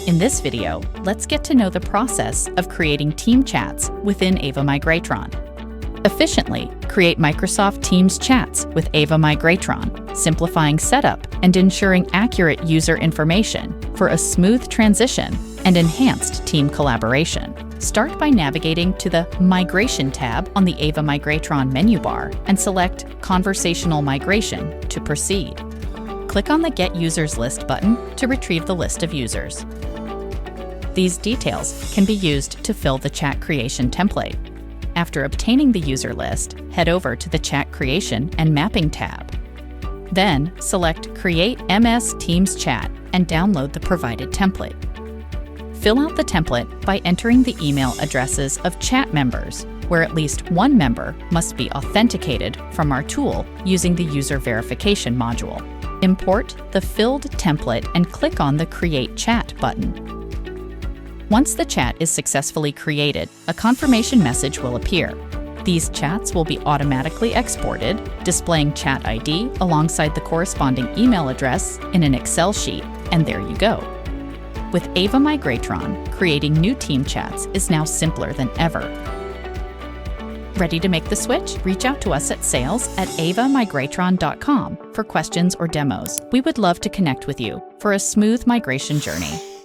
In this video, let's get to know the process of creating team chats within AVAMIGRATRON. Efficiently create Microsoft Teams chats with AVAMIGRATRON, simplifying setup and ensuring accurate user information for a smooth transition and enhanced team collaboration. Start by navigating to the Migration tab on the AVAMIGRATRON menu bar and select Conversational Migration to proceed. Click on the Get Users List button to retrieve the list of users. These details can be used to fill the chat creation template. After obtaining the user list, head over to the Chat Creation and Mapping tab. Then select Create MS Teams Chat and download the provided template. Fill out the template by entering the email addresses of chat members, where at least one member must be authenticated from our tool using the User Verification module. Import the filled template and click on the Create Chat button. Once the chat is successfully created, a confirmation message will appear. These chats will be automatically exported, displaying chat ID alongside the corresponding email address in an Excel sheet, and there you go. With AVAMIGRATRON, creating new team chats is now simpler than ever. Ready to make the switch? Reach out to us at sales@avamigratron.com for questions or demos. We would love to connect with you for a smooth migration journey.